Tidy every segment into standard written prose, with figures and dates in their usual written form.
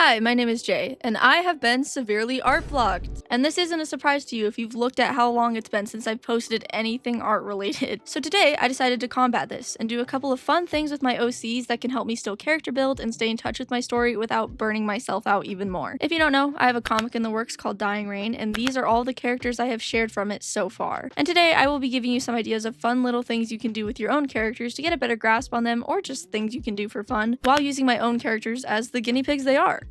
Hi, my name is Jay, and I have been severely art blocked. And this isn't a surprise to you if you've looked at how long it's been since I've posted anything art related. So today, I decided to combat this and do a couple of fun things with my OCs that can help me still character build and stay in touch with my story without burning myself out even more. If you don't know, I have a comic in the works called Dying Rain, and these are all the characters I have shared from it so far. And today, I will be giving you some ideas of fun little things you can do with your own characters to get a better grasp on them, or just things you can do for fun, while using my own characters as the guinea pigs they are.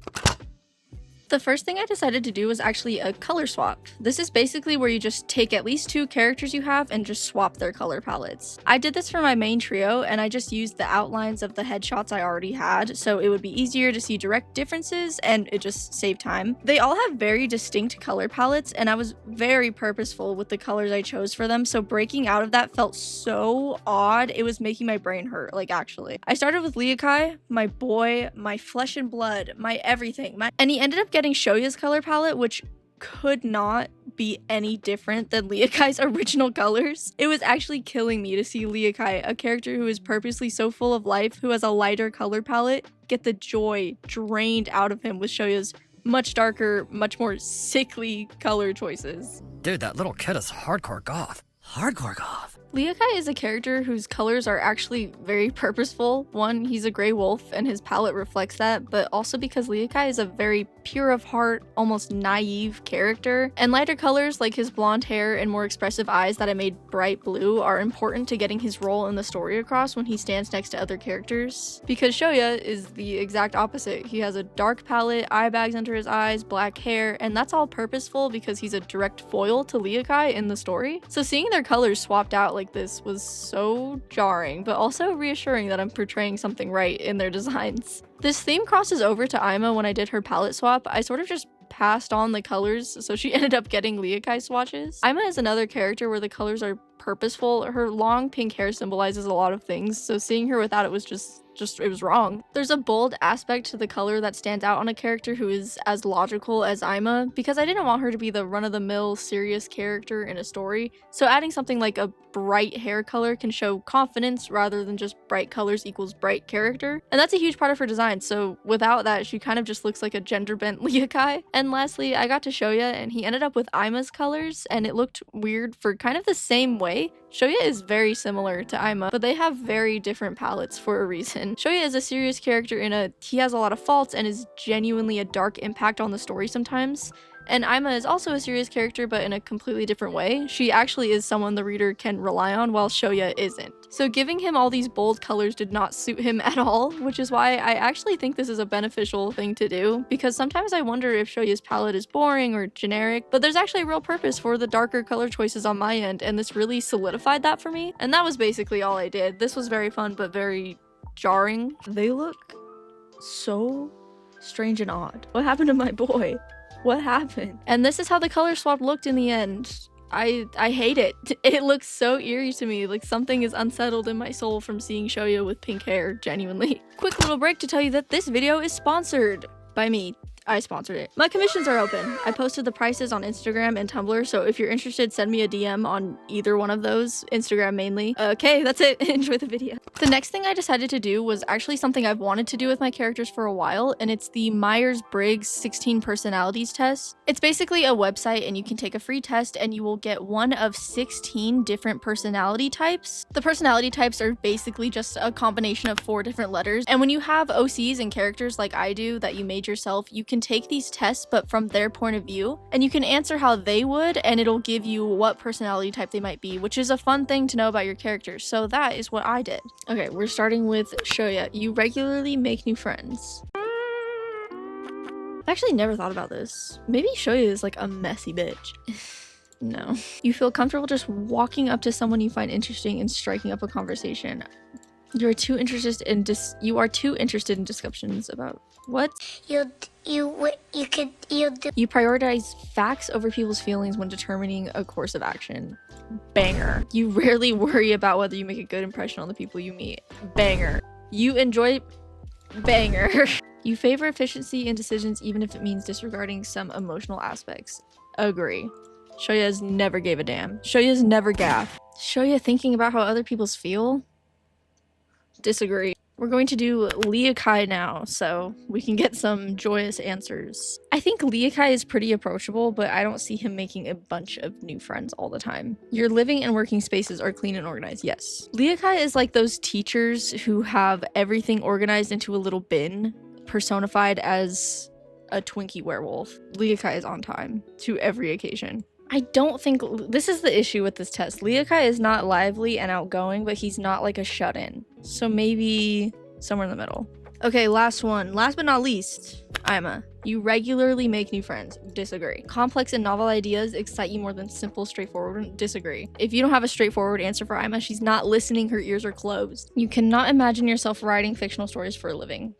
The first thing I decided to do was actually a color swap. This is basically where you just take at least two characters you have and just swap their color palettes. I did this for my main trio, and I just used the outlines of the headshots I already had, so it would be easier to see direct differences and it just saved time. They all have very distinct color palettes, and I was very purposeful with the colors I chose for them, so breaking out of that felt so odd, it was making my brain hurt, like actually. I started with Liakai, my boy, my flesh and blood, my everything, and he ended up getting Shoya's color palette, which could not be any different than Liakai's original colors. It was actually killing me to see Liakai, a character who is purposely so full of life, who has a lighter color palette, get the joy drained out of him with Shoya's much darker, much more sickly color choices. Dude, that little kid is hardcore goth. Hardcore goth. Liakai is a character whose colors are actually very purposeful. One, he's a gray wolf and his palette reflects that, but also because Liakai is a very pure of heart, almost naive character. And lighter colors like his blonde hair and more expressive eyes that I made bright blue are important to getting his role in the story across when he stands next to other characters. Because Shoya is the exact opposite. He has a dark palette, eye bags under his eyes, black hair, and that's all purposeful because he's a direct foil to Liakai in the story. So seeing their colors swapped out like this was so jarring, but also reassuring that I'm portraying something right in their designs. This theme crosses over to Ima when I did her palette swap. I sort of just passed on the colors, so she ended up getting Liakai swatches. Ima is another character where the colors are purposeful. Her long pink hair symbolizes a lot of things, so seeing her without it was just it was wrong. There's a bold aspect to the color that stands out on a character who is as logical as Ima, because I didn't want her to be the run-of-the-mill serious character in a story, so adding something like a bright hair color can show confidence rather than just bright colors equals bright character, and that's a huge part of her design, so without that she kind of just looks like a gender-bent Liakai. And lastly, I got to Shoya and he ended up with Ima's colors, and it looked weird for kind of the same way. Shoya is very similar to Ima, but they have very different palettes for a reason. Shoya is a serious character he has a lot of faults and is genuinely a dark impact on the story sometimes. And Ima is also a serious character, but in a completely different way. She actually is someone the reader can rely on, while Shoya isn't. So giving him all these bold colors did not suit him at all, which is why I actually think this is a beneficial thing to do, because sometimes I wonder if Shoya's palette is boring or generic, but there's actually a real purpose for the darker color choices on my end, and this really solidified that for me. And that was basically all I did. This was very fun, but very jarring. They look so strange and odd. What happened to my boy? What happened? And this is how the color swap looked in the end. I hate it. It looks so eerie to me, like something is unsettled in my soul from seeing Shoya with pink hair, genuinely. Quick little break to tell you that this video is sponsored by me. I sponsored it. My commissions are open. I posted the prices on Instagram and Tumblr, so if you're interested, send me a DM on either one of those, Instagram mainly. Okay, that's it. Enjoy the video. The next thing I decided to do was actually something I've wanted to do with my characters for a while, and it's the Myers-Briggs 16 personalities test. It's basically a website, and you can take a free test and you will get one of 16 different personality types. The personality types are basically just a combination of 4 different letters, and when you have OCs and characters like I do that you made yourself, you can take these tests but from their point of view, and you can answer how they would, and it'll give you what personality type they might be, which is a fun thing to know about your characters. So that is what I did. Okay, we're starting with Shoya. You regularly make new friends. I've actually never thought about this. Maybe Shoya is like a messy bitch. No. You feel comfortable just walking up to someone you find interesting and striking up a conversation. You are too interested in discussions about what? You prioritize facts over people's feelings when determining a course of action. Banger. You rarely worry about whether you make a good impression on the people you meet. Banger. You enjoy banger. You favor efficiency in decisions even if it means disregarding some emotional aspects. Agree. Shoya's never gave a damn. Shoya's never gaff. Shoya thinking about how other people's feel? Disagree. We're going to do Leokai now, so we can get some joyous answers. I think Leokai is pretty approachable, but I don't see him making a bunch of new friends all the time. Your living and working spaces are clean and organized, yes. Leokai is like those teachers who have everything organized into a little bin, personified as a Twinkie werewolf. Leokai is on time to every occasion. I don't think this is the issue with this test. Leokai is not lively and outgoing, but he's not like a shut-in. So maybe somewhere in the middle. Okay, last one. Last but not least, Ima. You regularly make new friends. Disagree. Complex and novel ideas excite you more than simple, straightforward. Disagree. If you don't have a straightforward answer for Ima, she's not listening, her ears are closed. You cannot imagine yourself writing fictional stories for a living.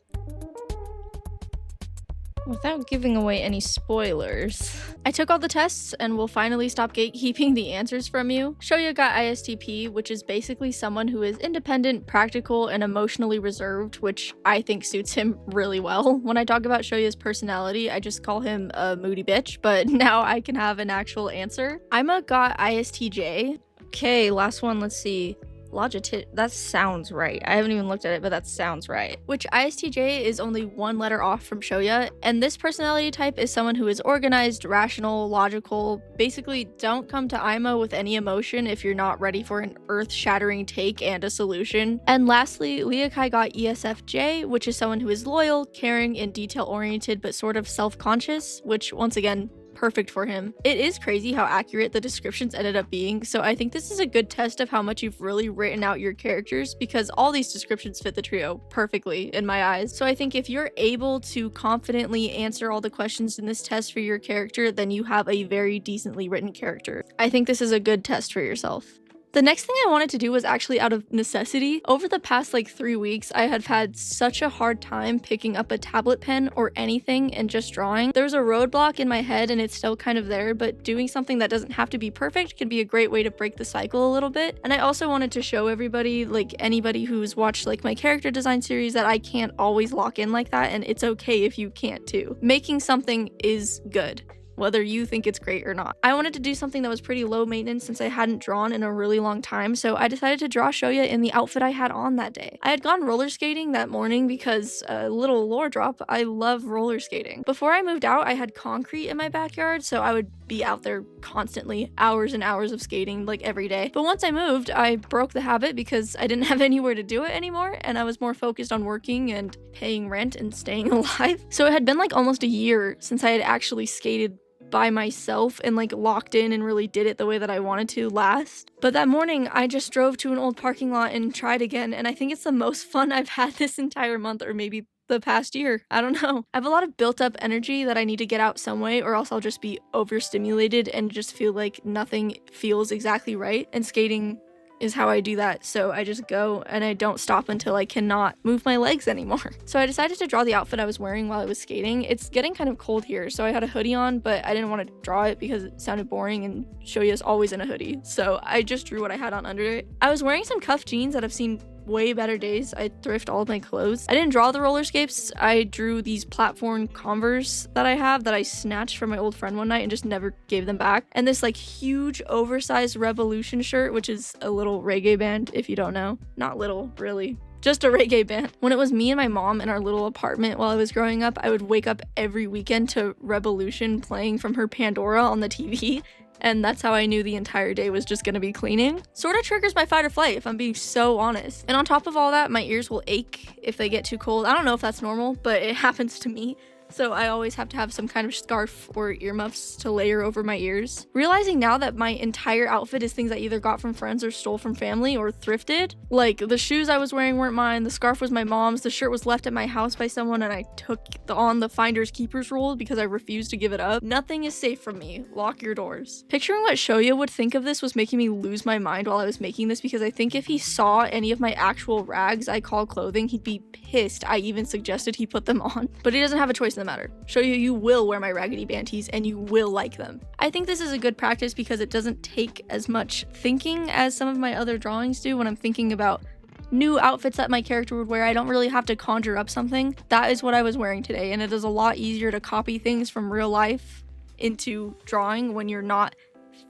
Without giving away any spoilers, I took all the tests and will finally stop gatekeeping the answers from you. Shoya got ISTP, which is basically someone who is independent, practical, and emotionally reserved, which I think suits him really well. When I talk about Shoya's personality, I just call him a moody bitch, but now I can have an actual answer. Ima got ISTJ. Okay, last one, let's see. That sounds right. I haven't even looked at it, but that sounds right. Which ISTJ is only one letter off from Shoya, and this personality type is someone who is organized, rational, logical. Basically, don't come to Ima with any emotion if you're not ready for an earth-shattering take and a solution. And lastly, Leokai got ESFJ, which is someone who is loyal, caring, and detail-oriented, but sort of self-conscious, which, once again, perfect for him. It is crazy how accurate the descriptions ended up being, so I think this is a good test of how much you've really written out your characters, because all these descriptions fit the trio perfectly in my eyes. So I think if you're able to confidently answer all the questions in this test for your character, then you have a very decently written character. I think this is a good test for yourself. The next thing I wanted to do was actually out of necessity. Over the past 3 weeks, I have had such a hard time picking up a tablet pen or anything and just drawing. There's a roadblock in my head and it's still kind of there, but doing something that doesn't have to be perfect can be a great way to break the cycle a little bit. And I also wanted to show everybody, anybody who's watched my character design series, that I can't always lock in like that, and it's okay if you can't too. Making something is good, whether you think it's great or not. I wanted to do something that was pretty low maintenance since I hadn't drawn in a really long time, so I decided to draw Shoya in the outfit I had on that day. I had gone roller skating that morning because, little lore drop, I love roller skating. Before I moved out, I had concrete in my backyard, so I would be out there constantly, hours and hours of skating, every day. But once I moved, I broke the habit because I didn't have anywhere to do it anymore, and I was more focused on working and paying rent and staying alive. So it had been almost a year since I had actually skated by myself and locked in and really did it the way that I wanted to last. But that morning I just drove to an old parking lot and tried again, and I think it's the most fun I've had this entire month, or maybe the past year. I don't know. I have a lot of built up energy that I need to get out some way, or else I'll just be overstimulated and just feel like nothing feels exactly right, and skating is how I do that. So I just go and I don't stop until I cannot move my legs anymore. So I decided to draw the outfit I was wearing while I was skating. It's getting kind of cold here, so I had a hoodie on, but I didn't want to draw it because it sounded boring and Shoya's always in a hoodie. So I just drew what I had on under it. I was wearing some cuffed jeans that I've seen way better days. I thrift all of my clothes. I didn't draw the roller skates. I drew these platform Converse that I have that I snatched from my old friend one night and just never gave them back. And this huge oversized Revolution shirt, which is a little reggae band, if you don't know. Not little, really. Just a reggae band. When it was me and my mom in our little apartment while I was growing up, I would wake up every weekend to Revolution playing from her Pandora on the TV. And that's how I knew the entire day was just gonna be cleaning. Sort of triggers my fight or flight, if I'm being so honest. And on top of all that, my ears will ache if they get too cold. I don't know if that's normal, but it happens to me. So I always have to have some kind of scarf or earmuffs to layer over my ears. Realizing now that my entire outfit is things I either got from friends or stole from family or thrifted. The shoes I was wearing weren't mine, the scarf was my mom's, the shirt was left at my house by someone, and I took on the finders keepers rule because I refused to give it up. Nothing is safe from me. Lock your doors. Picturing what Shoya would think of this was making me lose my mind while I was making this, because I think if he saw any of my actual rags I call clothing, he'd be pissed I even suggested he put them on. But he doesn't have a choice in the matter. Shoya, you will wear my raggedy banties and you will like them. I think this is a good practice because it doesn't take as much thinking as some of my other drawings do when I'm thinking about new outfits that my character would wear. I don't really have to conjure up something. That is what I was wearing today, and it is a lot easier to copy things from real life into drawing when you're not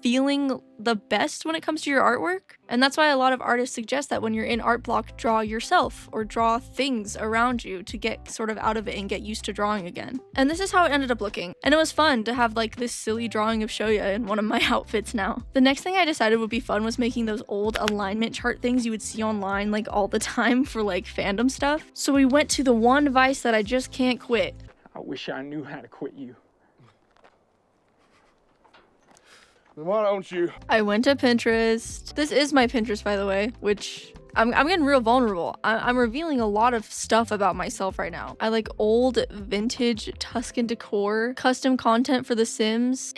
feeling the best when it comes to your artwork. And that's why a lot of artists suggest that when you're in art block, draw yourself or draw things around you to get sort of out of it and get used to drawing again. And this is how it ended up looking. And it was fun to have like this silly drawing of Shoya in one of my outfits now. The next thing I decided would be fun was making those old alignment chart things you would see online like all the time for like fandom stuff. So we went to the one vice that I just can't quit. I wish I knew how to quit you. Then why don't you? I went to Pinterest. This is my Pinterest, by the way, which I'm getting real vulnerable. I'm revealing a lot of stuff about myself right now. I like old vintage Tuscan decor, custom content for The Sims,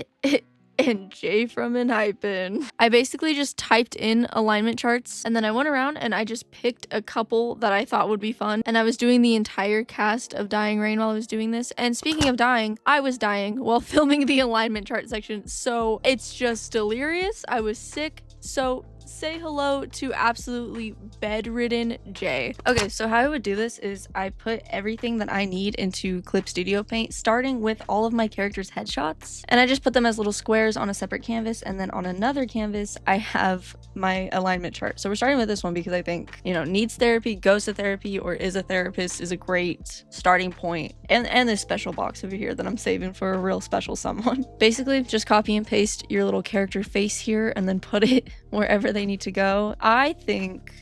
and Jay from Enhypen. I basically just typed in alignment charts and then I went around and I just picked a couple that I thought would be fun. And I was doing the entire cast of Dying Rain while I was doing this. And speaking of dying, I was dying while filming the alignment chart section. So it's just delirious. I was sick. So say hello to absolutely bedridden Jay. Okay, so how I would do this is I put everything that I need into Clip Studio Paint, starting with all of my characters' headshots, and I just put them as little squares on a separate canvas, and then on another canvas I have my alignment chart. So we're starting with this one because I think, you know, needs therapy, goes to therapy, or is a therapist is a great starting point. And this special box over here that I'm saving for a real special someone. Basically, just copy and paste your little character face here and then put it wherever they need to go. I think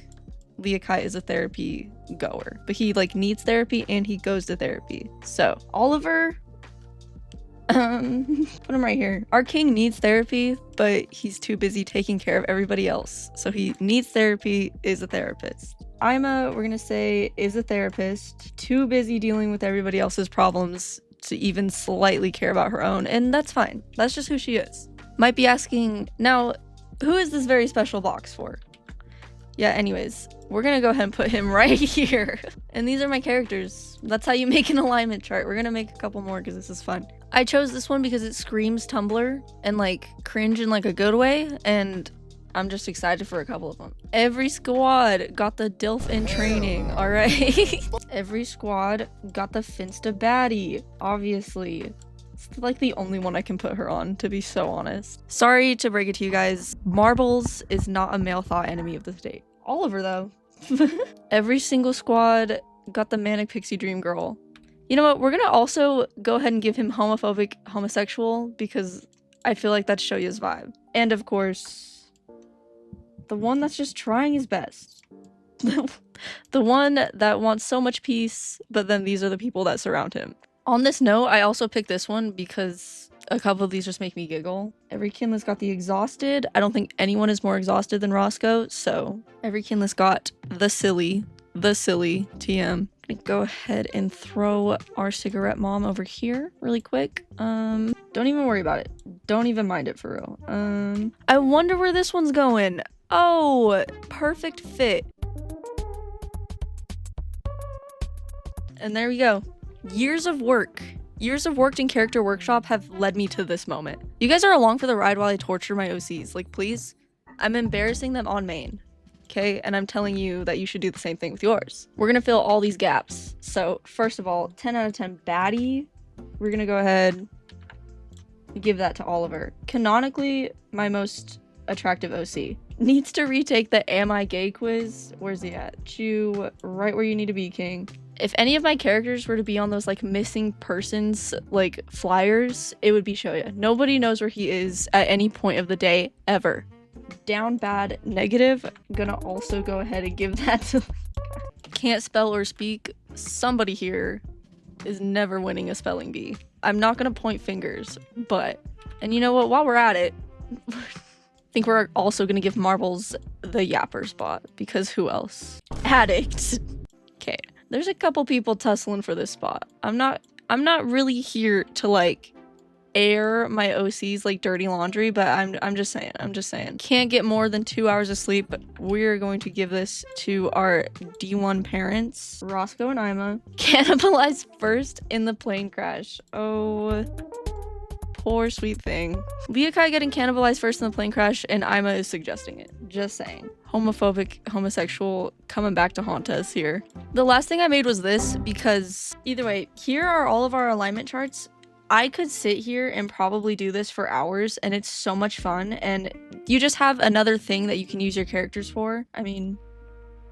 Leakai is a therapy goer, but he like needs therapy and he goes to therapy. So Oliver, put him right here. Our king needs therapy, but he's too busy taking care of everybody else. So he needs therapy, is a therapist. Ima, we're gonna say, is a therapist, too busy dealing with everybody else's problems to even slightly care about her own, and that's fine. That's just who she is. Might be asking, now, who is this very special box for? Yeah, anyways, we're gonna go ahead and put him right here. And these are my characters. That's how you make an alignment chart. We're gonna make a couple more because this is fun. I chose this one because it screams Tumblr and like cringe in like a good way, and I'm just excited for a couple of them. Every squad got the DILF in training, all right? Every squad got the Finsta baddie, obviously. It's like the only one I can put her on, to be so honest. Sorry to break it to you guys. Marbles is not a male thought enemy of the state. Oliver, though. Every single squad got the Manic Pixie Dream Girl. You know what? We're gonna also go ahead and give him homophobic homosexual because I feel like that's Shoya's vibe. And of course, the one that's just trying his best. The one that wants so much peace, but then these are the people that surround him. On this note, I also picked this one because a couple of these just make me giggle. Every kinless got the exhausted. I don't think anyone is more exhausted than Roscoe, so every kinless got the silly TM. Gonna go ahead and throw our cigarette mom over here really quick. Don't even worry about it. Don't even mind it for real. I wonder where this one's going. Oh, perfect fit. And there we go. Years of work in character workshop have led me to this moment. You guys are along for the ride while I torture my OCs. Like, please. I'm embarrassing them on main. Okay? And I'm telling you that you should do the same thing with yours. We're gonna fill all these gaps. So, first of all, 10 out of 10 baddie. We're gonna go ahead and give that to Oliver. Canonically, my most attractive OC. Needs to retake the Am I Gay quiz. Where's he at? You right where you need to be, King. If any of my characters were to be on those like missing persons like flyers, it would be Shoya. Nobody knows where he is at any point of the day ever. Down bad negative. Gonna also go ahead and give that to can't spell or speak. Somebody here is never winning a spelling bee. I'm not gonna point fingers, but, and you know what, while we're at it, I think we're also gonna give Marbles the yapper spot, because who else? Addict. Okay, there's a couple people tussling for this spot. I'm not really here to like air my OCs like dirty laundry, but I'm just saying. Can't get more than 2 hours of sleep, but we're going to give this to our D1 parents, Roscoe and Ima. Cannibalized first in the plane crash. Oh, poor sweet thing. Leakai getting cannibalized first in the plane crash, and Ima is suggesting it. Just saying. Homophobic, homosexual, coming back to haunt us here. The last thing I made was this, because either way, here are all of our alignment charts. I could sit here and probably do this for hours, and it's so much fun, and you just have another thing that you can use your characters for. I mean,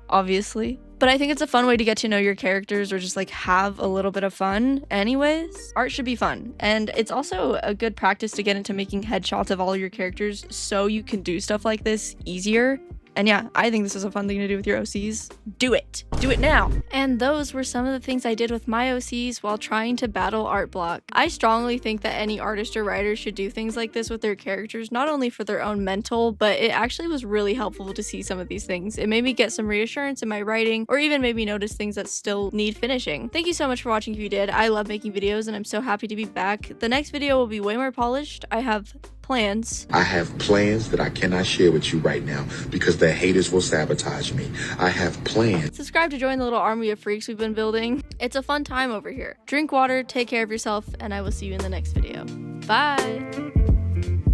obviously. But I think it's a fun way to get to know your characters or just like have a little bit of fun. Anyways, art should be fun. And it's also a good practice to get into making headshots of all your characters so you can do stuff like this easier. And yeah, I think this is a fun thing to do with your OCs. Do it. Do it now. And those were some of the things I did with my OCs while trying to battle art block. I strongly think that any artist or writer should do things like this with their characters, not only for their own mental, but it actually was really helpful to see some of these things. It made me get some reassurance in my writing, or even made me notice things that still need finishing. Thank you so much for watching if you did. I love making videos and I'm so happy to be back. The next video will be way more polished. I have plans. I have plans that I cannot share with you right now because the haters will sabotage me. I have plans. Subscribe to join the little army of freaks we've been building. It's a fun time over here. Drink water, take care of yourself, and I will see you in the next video. Bye!